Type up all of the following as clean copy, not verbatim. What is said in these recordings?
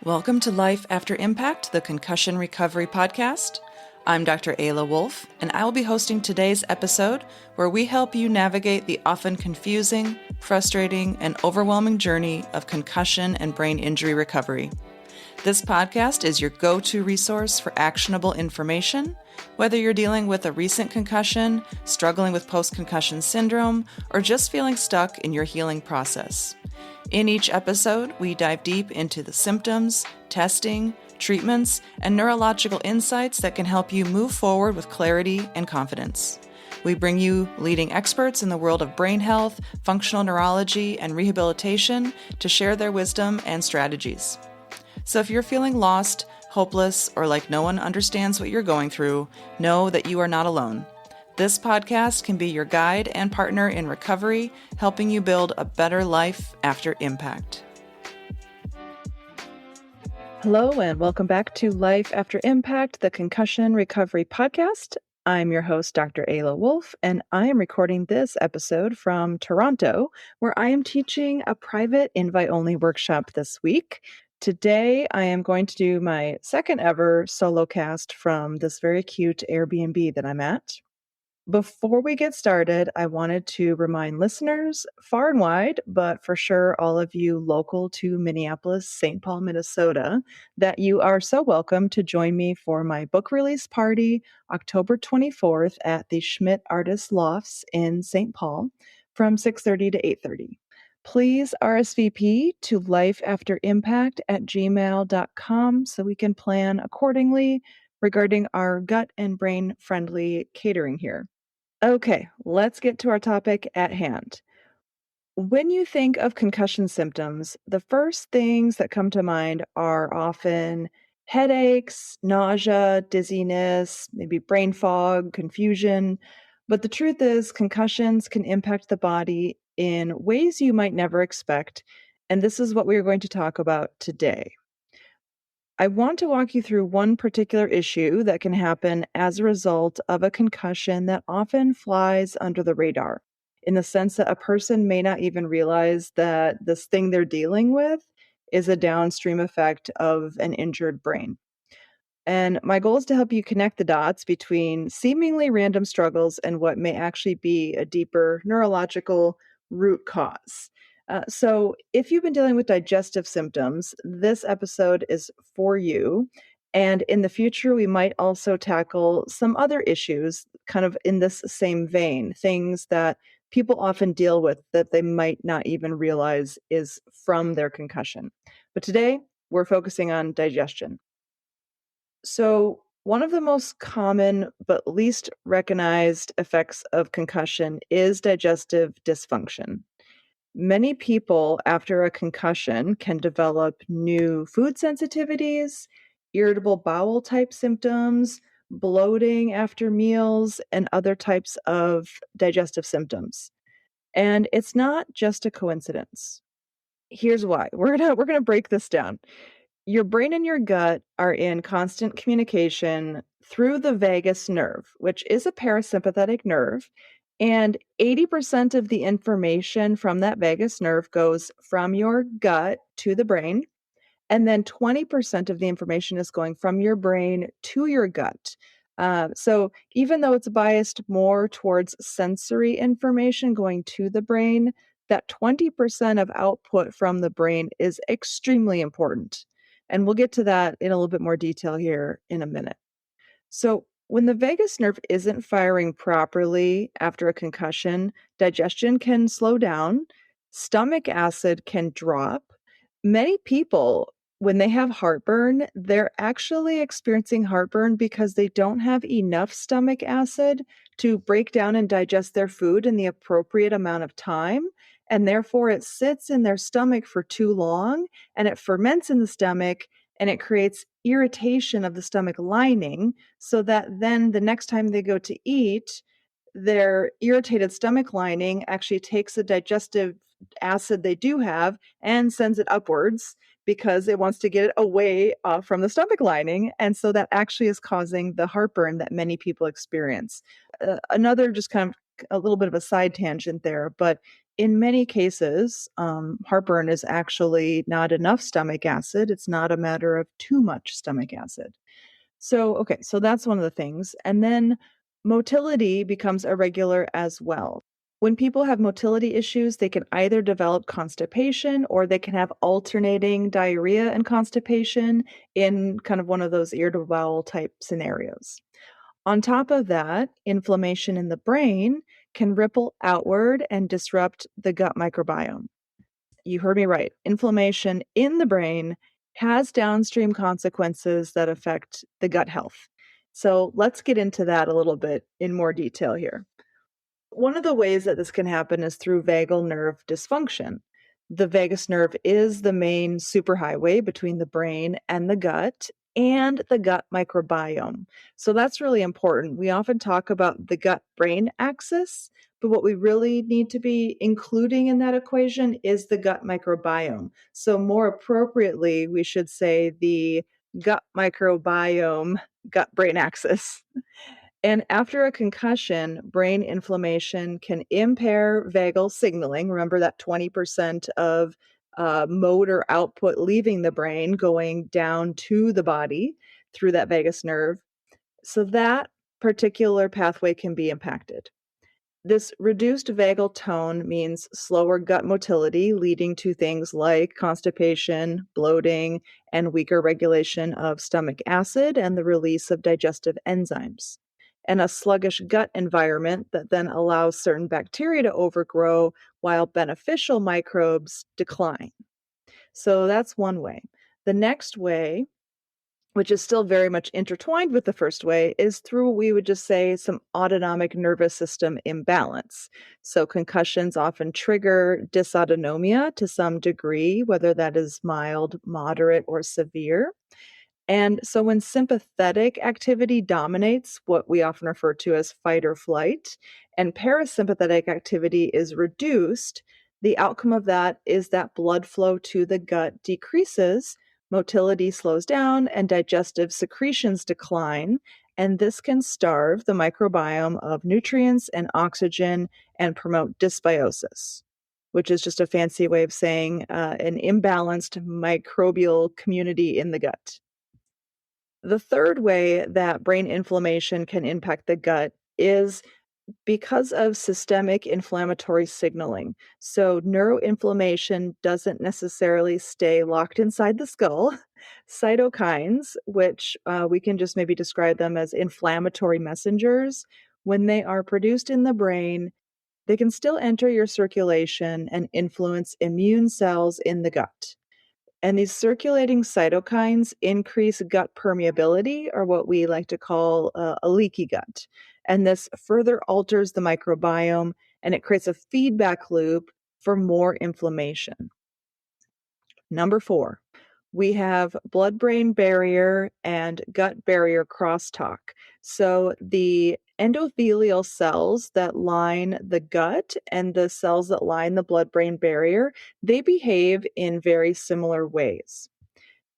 Welcome to Life After Impact, the Concussion Recovery Podcast. I'm Dr. Ayla Wolf, and I will be hosting today's episode where we help you navigate the often confusing, frustrating, and overwhelming journey of concussion and brain injury recovery. This podcast is your go-to resource for actionable information, whether you're dealing with a recent concussion, struggling with post-concussion syndrome, or just feeling stuck in your healing process. In each episode, we dive deep into the symptoms, testing, treatments, and neurological insights that can help you move forward with clarity and confidence. We bring you leading experts in the world of brain health, functional neurology, and rehabilitation to share their wisdom and strategies. So if you're feeling lost, hopeless, or like no one understands what you're going through, know that you are not alone. This podcast can be your guide and partner in recovery, helping you build a better life after impact. Hello, and welcome back to Life After Impact, the Concussion Recovery Podcast. I'm your host, Dr. Ayla Wolf, and I am recording this episode from Toronto, where I am teaching a private invite-only workshop this week. Today, I am going to do my second ever solo cast from this very cute Airbnb that I'm at. Before we get started, I wanted to remind listeners far and wide, but for sure all of you local to Minneapolis, St. Paul, Minnesota, that you are so welcome to join me for my book release party October 24th at the Schmidt Artist Lofts in St. Paul from 6:30 to 8:30. Please RSVP to lifeafterimpact@gmail.com so we can plan accordingly regarding our gut and brain friendly catering here. Okay, let's get to our topic at hand. When you think of concussion symptoms, the first things that come to mind are often headaches, nausea, dizziness, maybe brain fog, confusion. But the truth is, concussions can impact the body in ways you might never expect. And this is what we are going to talk about today. I want to walk you through one particular issue that can happen as a result of a concussion that often flies under the radar, in the sense that a person may not even realize that this thing they're dealing with is a downstream effect of an injured brain. And my goal is to help you connect the dots between seemingly random struggles and what may actually be a deeper neurological root cause. So, if you've been dealing with digestive symptoms, this episode is for you. And in the future, we might also tackle some other issues kind of in this same vein, things that people often deal with that they might not even realize is from their concussion. But today, we're focusing on digestion. So, one of the most common but least recognized effects of concussion is digestive dysfunction. Many people after a concussion can develop new food sensitivities, irritable bowel type symptoms, bloating after meals, and other types of digestive symptoms. And it's not just a coincidence. Here's why. We're going to break this down. Your brain and your gut are in constant communication through the vagus nerve, which is a parasympathetic nerve. And 80% of the information from that vagus nerve goes from your gut to the brain. And then 20% of the information is going from your brain to your gut. So even though it's biased more towards sensory information going to the brain, that 20% of output from the brain is extremely important. And we'll get to that in a little bit more detail here in a minute. So, when the vagus nerve isn't firing properly after a concussion, digestion can slow down, stomach acid can drop. Many people, when they have heartburn, they're actually experiencing heartburn because they don't have enough stomach acid to break down and digest their food in the appropriate amount of time. And therefore, it sits in their stomach for too long and it ferments in the stomach and it creates irritation of the stomach lining so that then the next time they go to eat, their irritated stomach lining actually takes the digestive acid they do have and sends it upwards because it wants to get it away from the stomach lining. And so that actually is causing the heartburn that many people experience. Another just kind of a little bit of a side tangent there, but in many cases, heartburn is actually not enough stomach acid. It's not a matter of too much stomach acid. So, okay, so that's one of the things. And then motility becomes irregular as well. When people have motility issues, they can either develop constipation or they can have alternating diarrhea and constipation in kind of one of those irritable bowel type scenarios. On top of that, inflammation in the brain can ripple outward and disrupt the gut microbiome. You heard me right. Inflammation in the brain has downstream consequences that affect the gut health. So let's get into that a little bit in more detail here. One of the ways that this can happen is through vagal nerve dysfunction. The vagus nerve is the main superhighway between the brain and the gut microbiome. So that's really important. We often talk about the gut brain axis, but what we really need to be including in that equation is the gut microbiome. So more appropriately, we should say the gut microbiome, gut brain axis. And after a concussion, brain inflammation can impair vagal signaling. Remember that 20% of motor output leaving the brain going down to the body through that vagus nerve. So that particular pathway can be impacted. This reduced vagal tone means slower gut motility, leading to things like constipation, bloating, and weaker regulation of stomach acid and the release of digestive enzymes. And a sluggish gut environment that then allows certain bacteria to overgrow while beneficial microbes decline. So that's one way. The next way, which is still very much intertwined with the first way, is through, we would just say, some autonomic nervous system imbalance. So concussions often trigger dysautonomia to some degree, whether that is mild, moderate, or severe. And so when sympathetic activity dominates, what we often refer to as fight or flight, and parasympathetic activity is reduced, the outcome of that is that blood flow to the gut decreases, motility slows down, and digestive secretions decline. And this can starve the microbiome of nutrients and oxygen and promote dysbiosis, which is just a fancy way of saying an imbalanced microbial community in the gut. The third way that brain inflammation can impact the gut is because of systemic inflammatory signaling. So, neuroinflammation doesn't necessarily stay locked inside the skull. Cytokines, which we can just maybe describe them as inflammatory messengers, when they are produced in the brain, they can still enter your circulation and influence immune cells in the gut. And these circulating cytokines increase gut permeability, or what we like to call a leaky gut. And this further alters the microbiome and it creates a feedback loop for more inflammation. Number 4, we have blood brain barrier and gut barrier crosstalk. So the endothelial cells that line the gut and the cells that line the blood brain barrier, they behave in very similar ways.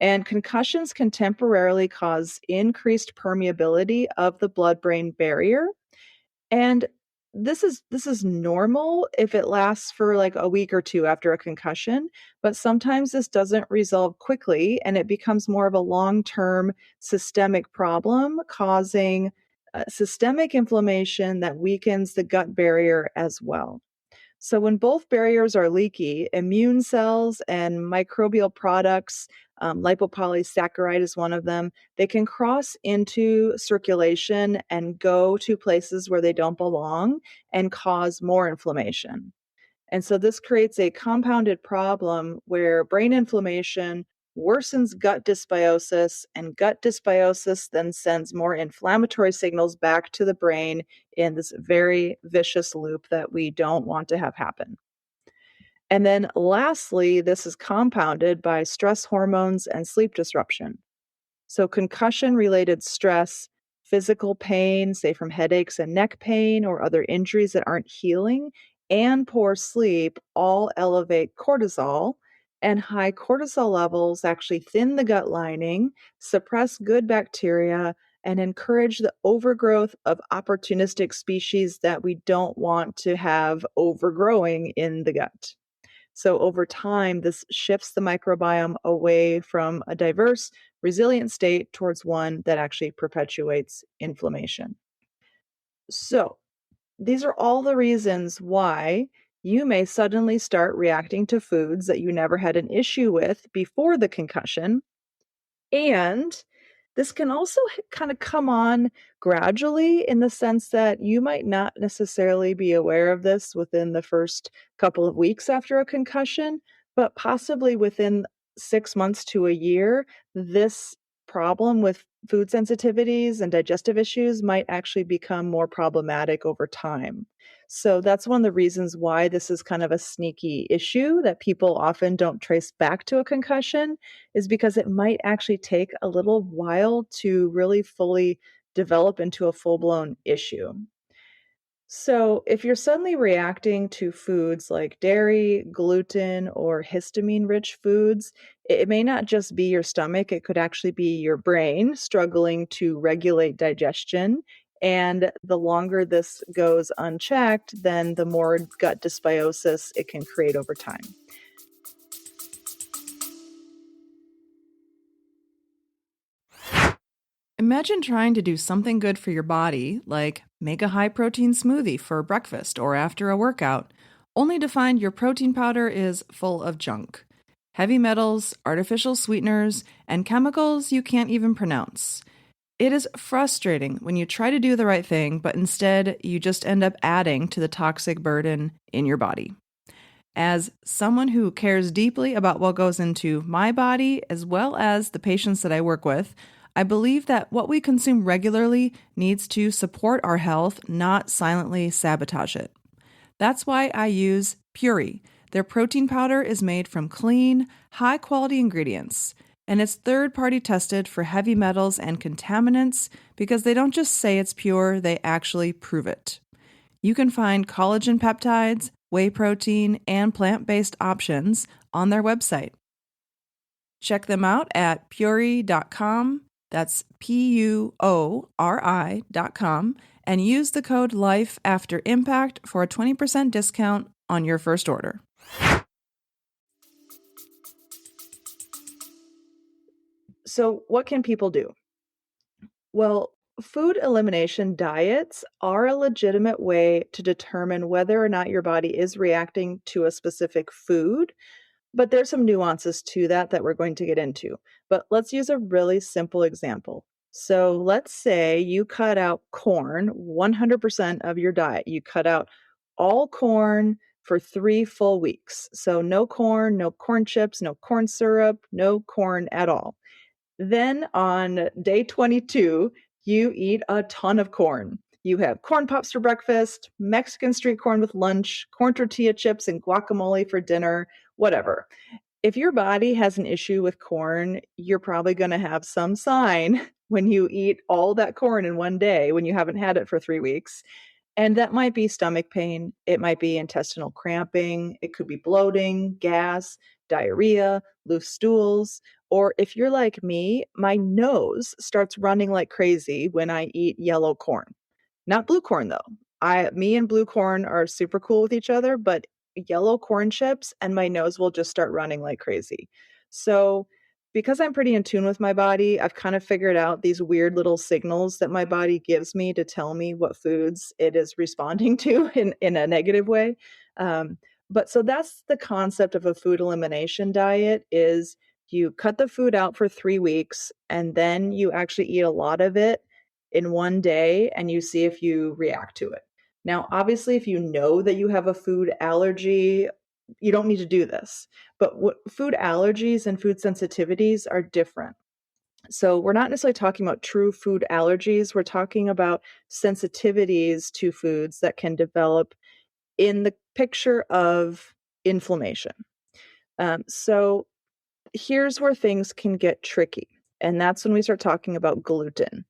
And concussions can temporarily cause increased permeability of the blood brain barrier, and this is normal if it lasts for like a week or two after a concussion, but sometimes this doesn't resolve quickly and it becomes more of a long-term systemic problem, causing systemic inflammation that weakens the gut barrier as well. So, when both barriers are leaky, immune cells and microbial products, lipopolysaccharide is one of them, they can cross into circulation and go to places where they don't belong and cause more inflammation. And so, this creates a compounded problem where brain inflammation worsens gut dysbiosis, and gut dysbiosis then sends more inflammatory signals back to the brain in this very vicious loop that we don't want to have happen. And then lastly, this is compounded by stress hormones and sleep disruption. So, concussion related stress, physical pain, say from headaches and neck pain or other injuries that aren't healing, and poor sleep all elevate cortisol. And high cortisol levels actually thin the gut lining, suppress good bacteria, and encourage the overgrowth of opportunistic species that we don't want to have overgrowing in the gut. So, over time, this shifts the microbiome away from a diverse, resilient state towards one that actually perpetuates inflammation. So, these are all the reasons why you may suddenly start reacting to foods that you never had an issue with before the concussion. And this can also kind of come on gradually in the sense that you might not necessarily be aware of this within the first couple of weeks after a concussion, but possibly within 6 months to a year, this problem with food sensitivities and digestive issues might actually become more problematic over time. So that's one of the reasons why this is kind of a sneaky issue that people often don't trace back to a concussion, is because it might actually take a little while to really fully develop into a full-blown issue. So, if you're suddenly reacting to foods like dairy, gluten, or histamine rich foods, it may not just be your stomach, it could actually be your brain struggling to regulate digestion. And the longer this goes unchecked, then the more gut dysbiosis it can create over time. Imagine trying to do something good for your body, like make a high protein smoothie for breakfast or after a workout, only to find your protein powder is full of junk. Heavy metals, artificial sweeteners, and chemicals you can't even pronounce. It is frustrating when you try to do the right thing, but instead you just end up adding to the toxic burden in your body. As someone who cares deeply about what goes into my body, as well as the patients that I work with, I believe that what we consume regularly needs to support our health, not silently sabotage it. That's why I use Puri. Their protein powder is made from clean, high quality ingredients, and it's third party tested for heavy metals and contaminants because they don't just say it's pure, they actually prove it. You can find collagen peptides, whey protein, and plant based options on their website. Check them out at puri.com. That's PUORI.com, and use the code LIFEAFTERIMPACT for a 20% discount on your first order. So, what can people do? Well, food elimination diets are a legitimate way to determine whether or not your body is reacting to a specific food, but there's some nuances to that we're going to get into. But let's use a really simple example. So let's say you cut out corn 100% of your diet. You cut out all corn for 3 full weeks. So no corn, no corn chips, no corn syrup, no corn at all. Then on day 22, you eat a ton of corn. You have corn pops for breakfast, Mexican street corn with lunch, corn tortilla chips and guacamole for dinner, whatever. If your body has an issue with corn, you're probably going to have some sign when you eat all that corn in one day when you haven't had it for 3 weeks. And that might be stomach pain, it might be intestinal cramping, it could be bloating, gas, diarrhea, loose stools, or if you're like me, my nose starts running like crazy when I eat yellow corn. Not blue corn though. Me and blue corn are super cool with each other, but yellow corn chips and my nose will just start running like crazy. So, because I'm pretty in tune with my body, I've kind of figured out these weird little signals that my body gives me to tell me what foods it is responding to in a negative way. Um, but so that's the concept of a food elimination diet is you cut the food out for 3 weeks and then you actually eat a lot of it in one day and you see if you react to it. Now, obviously, if you know that you have a food allergy, you don't need to do this. But what food allergies and food sensitivities are different. So, we're not necessarily talking about true food allergies. We're talking about sensitivities to foods that can develop in the picture of inflammation. So, here's where things can get tricky. And that's when we start talking about gluten.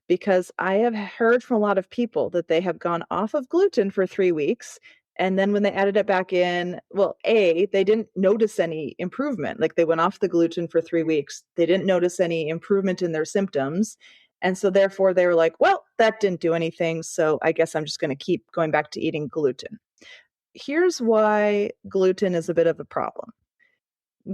Because I have heard from a lot of people that they have gone off of gluten for 3 weeks. And then when they added it back in, well, they didn't notice any improvement. Like they went off the gluten for 3 weeks. They didn't notice any improvement in their symptoms. And so therefore they were like, well, that didn't do anything. So I guess I'm just going to keep going back to eating gluten. Here's why gluten is a bit of a problem.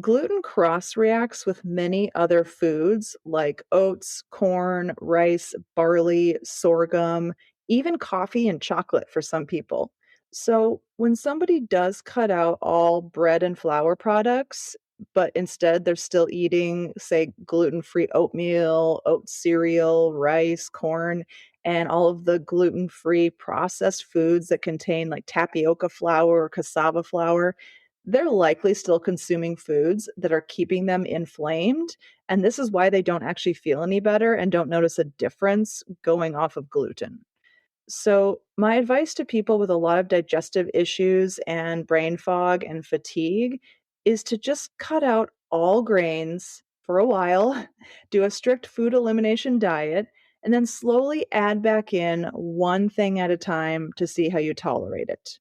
Gluten cross reacts with many other foods like oats, corn, rice, barley, sorghum, even coffee and chocolate for some people. So, when somebody does cut out all bread and flour products, but instead they're still eating, say, gluten free oatmeal, oat cereal, rice, corn, and all of the gluten free processed foods that contain like tapioca flour or cassava flour, they're likely still consuming foods that are keeping them inflamed. And this is why they don't actually feel any better and don't notice a difference going off of gluten. So, my advice to people with a lot of digestive issues and brain fog and fatigue is to just cut out all grains for a while, do a strict food elimination diet, and then slowly add back in one thing at a time to see how you tolerate it.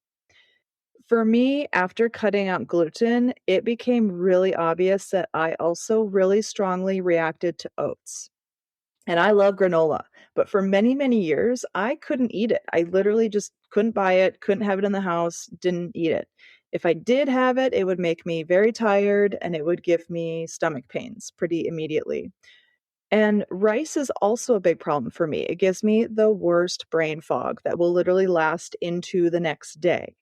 For me, after cutting out gluten, it became really obvious that I also really strongly reacted to oats. And I love granola, but for many, many years, I couldn't eat it. I literally just couldn't buy it, couldn't have it in the house, didn't eat it. If I did have it, it would make me very tired and it would give me stomach pains pretty immediately. And rice is also a big problem for me. It gives me the worst brain fog that will literally last into the next day.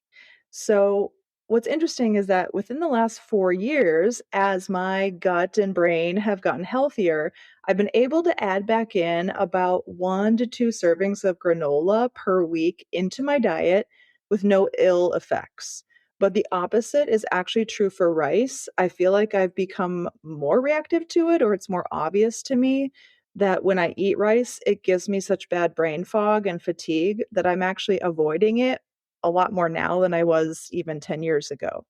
So, what's interesting is that within the last 4 years, as my gut and brain have gotten healthier, I've been able to add back in about 1 to 2 servings of granola per week into my diet with no ill effects. But the opposite is actually true for rice. I feel like I've become more reactive to it, or it's more obvious to me that when I eat rice, it gives me such bad brain fog and fatigue that I'm actually avoiding it a lot more now than I was even 10 years ago.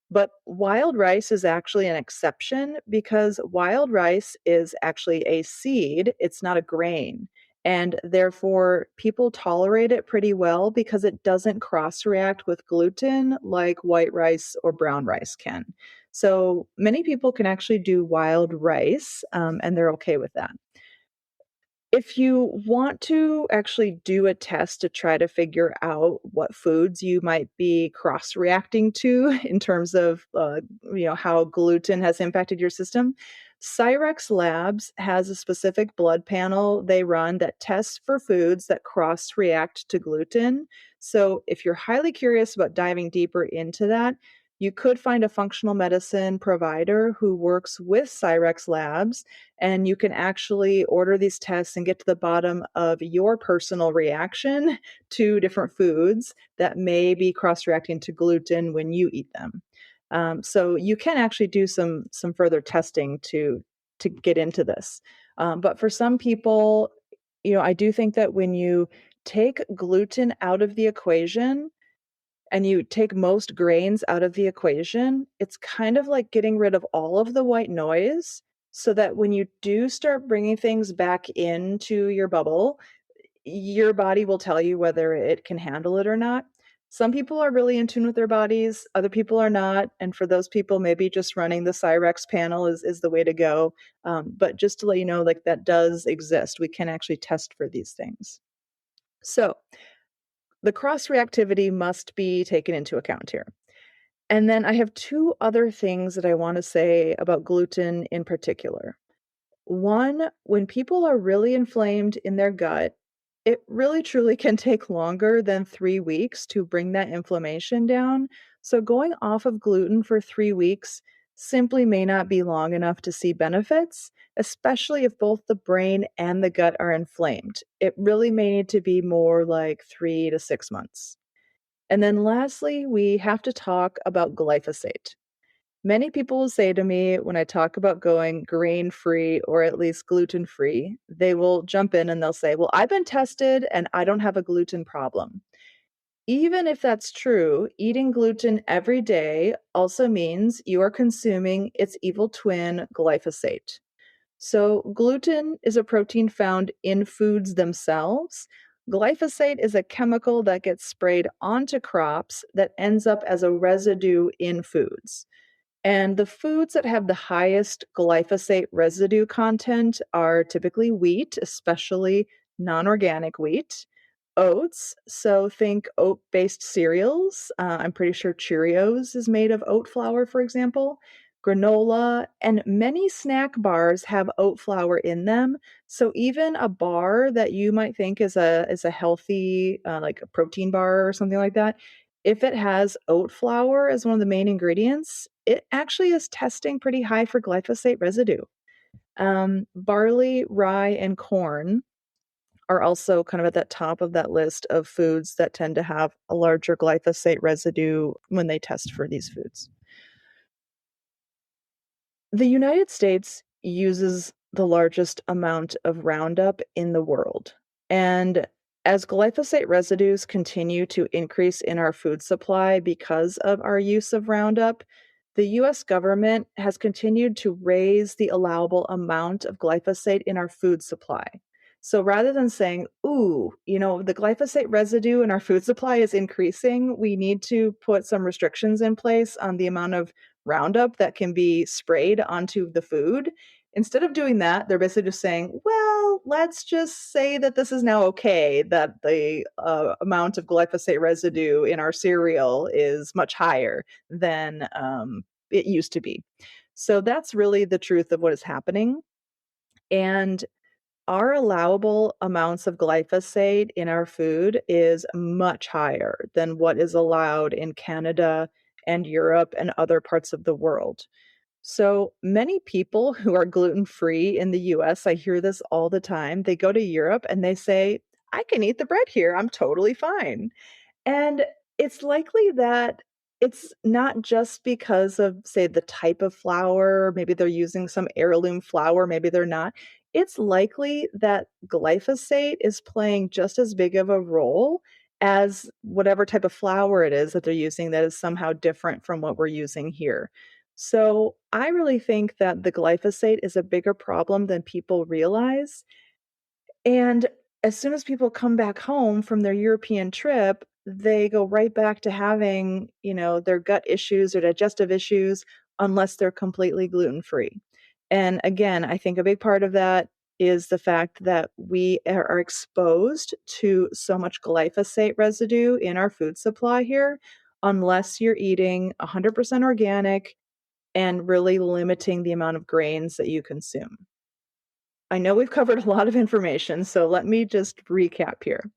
But wild rice is actually an exception because wild rice is actually a seed, it's not a grain. And therefore, people tolerate it pretty well because it doesn't cross react with gluten like white rice or brown rice can. So many people can actually do wild rice, and they're okay with that. If you want to actually do a test to try to figure out what foods you might be cross reacting to in terms of how gluten has impacted your system, Cyrex Labs has a specific blood panel they run that tests for foods that cross react to gluten. So if you're highly curious about diving deeper into that, you could find a functional medicine provider who works with Cyrex Labs, and you can actually order these tests and get to the bottom of your personal reaction to different foods that may be cross-reacting to gluten when you eat them. So you can actually do some further testing to get into this. But for some people, I do think that when you take gluten out of the equation and you take most grains out of the equation, it's kind of like getting rid of all of the white noise so that when you do start bringing things back into your bubble, your body will tell you whether it can handle it or not. Some people are really in tune with their bodies, other people are not. And for those people, maybe just running the Cyrex panel is the way to go. But just to let you know, like that does exist. We can actually test for these things. So the cross reactivity must be taken into account here. And then I have two other things that I want to say about gluten in particular. One, when people are really inflamed in their gut, it really truly can take longer than 3 weeks to bring that inflammation down. So, going off of gluten for 3 weeks simply may not be long enough to see benefits, especially if both the brain and the gut are inflamed. It really may need to be more like 3 to 6 months. And then lastly, we have to talk about glyphosate. Many people will say to me when I talk about going grain free or at least gluten free, they will jump in and they'll say, well, I've been tested and I don't have a gluten problem. Even if that's true, eating gluten every day also means you are consuming its evil twin, glyphosate. So, gluten is a protein found in foods themselves. Glyphosate is a chemical that gets sprayed onto crops that ends up as a residue in foods. And the foods that have the highest glyphosate residue content are typically wheat, especially non organic wheat, oats. So think oat based cereals. I'm pretty sure Cheerios is made of oat flour, for example. Granola and many snack bars have oat flour in them. So even a bar that you might think is a healthy like a protein bar or something like that, if it has oat flour as one of the main ingredients, it actually is testing pretty high for glyphosate residue. Barley, rye, and corn are also kind of at that top of that list of foods that tend to have a larger glyphosate residue when they test for these foods. The United States uses the largest amount of Roundup in the world. And as glyphosate residues continue to increase in our food supply because of our use of Roundup, the US government has continued to raise the allowable amount of glyphosate in our food supply. So rather than saying, ooh, the glyphosate residue in our food supply is increasing, we need to put some restrictions in place on the amount of Roundup that can be sprayed onto the food. Instead of doing that, they're basically just saying, well, let's just say that this is now okay, that the amount of glyphosate residue in our cereal is much higher than it used to be. So that's really the truth of what is happening. And our allowable amounts of glyphosate in our food is much higher than what is allowed in Canada and Europe and other parts of the world. So many people who are gluten free in the US, I hear this all the time. They go to Europe and they say, I can eat the bread here. I'm totally fine. And it's likely that it's not just because of, say, the type of flour, maybe they're using some heirloom flour, maybe they're not. It's likely that glyphosate is playing just as big of a role as whatever type of flour it is that they're using that is somehow different from what we're using here. So I really think that the glyphosate is a bigger problem than people realize. And as soon as people come back home from their European trip, they go right back to having, their gut issues or digestive issues unless they're completely gluten-free. And again, I think a big part of that is the fact that we are exposed to so much glyphosate residue in our food supply here, unless you're eating 100% organic and really limiting the amount of grains that you consume. I know we've covered a lot of information, so let me just recap here.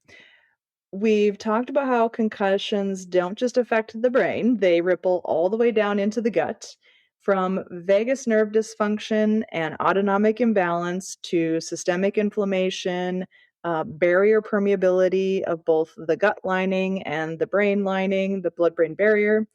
We've talked about how concussions don't just affect the brain, they ripple all the way down into the gut, from vagus nerve dysfunction and autonomic imbalance to systemic inflammation, barrier permeability of both the gut lining and the brain lining, the blood brain barrier,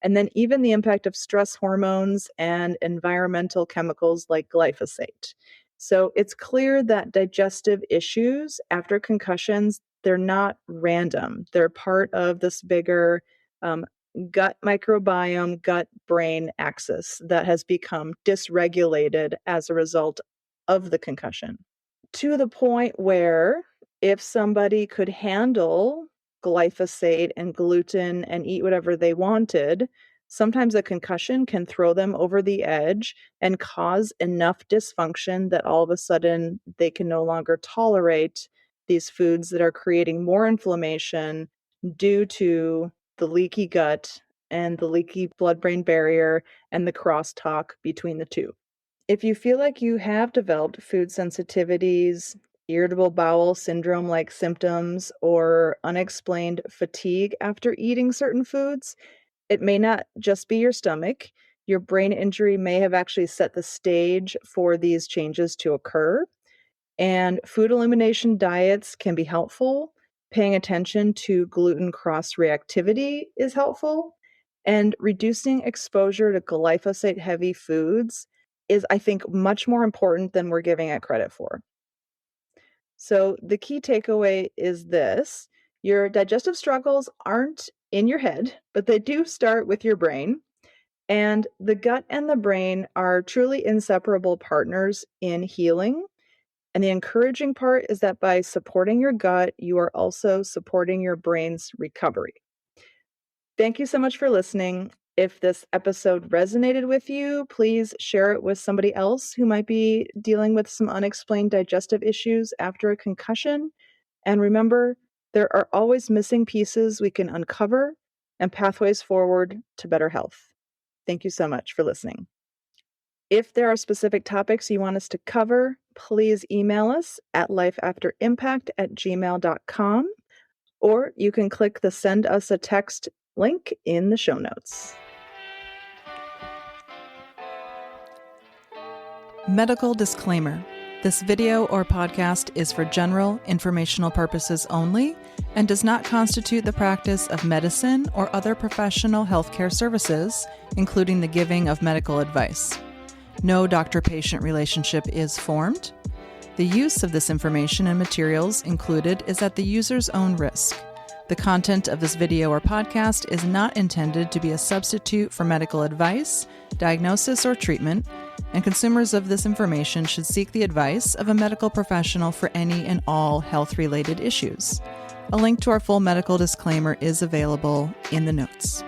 and then even the impact of stress hormones and environmental chemicals like glyphosate. So it's clear that digestive issues after concussions, they're not random. They're part of this bigger um, gut microbiome, gut brain axis that has become dysregulated as a result of the concussion, to the point where if somebody could handle glyphosate and gluten and eat whatever they wanted, sometimes a concussion can throw them over the edge and cause enough dysfunction that all of a sudden they can no longer tolerate these foods that are creating more inflammation due to the leaky gut and the leaky blood brain barrier and the crosstalk between the two. If you feel like you have developed food sensitivities, irritable bowel syndrome like symptoms, or unexplained fatigue after eating certain foods, it may not just be your stomach. Your brain injury may have actually set the stage for these changes to occur. And food elimination diets can be helpful. Paying attention to gluten cross reactivity is helpful. And reducing exposure to glyphosate heavy foods is, I think, much more important than we're giving it credit for. So, the key takeaway is this: your digestive struggles aren't in your head, but they do start with your brain. And the gut and the brain are truly inseparable partners in healing. And the encouraging part is that by supporting your gut, you are also supporting your brain's recovery. Thank you so much for listening. If this episode resonated with you, please share it with somebody else who might be dealing with some unexplained digestive issues after a concussion. And remember, there are always missing pieces we can uncover and pathways forward to better health. Thank you so much for listening. If there are specific topics you want us to cover, please email us at lifeafterimpact@gmail.com, or you can click the Send Us a Text link in the show notes. Medical disclaimer. This video or podcast is for general informational purposes only and does not constitute the practice of medicine or other professional healthcare services, including the giving of medical advice. No doctor-patient relationship is formed. The use of this information and materials included is at the user's own risk. The content of this video or podcast is not intended to be a substitute for medical advice, diagnosis, or treatment, and consumers of this information should seek the advice of a medical professional for any and all health-related issues. A link to our full medical disclaimer is available in the notes.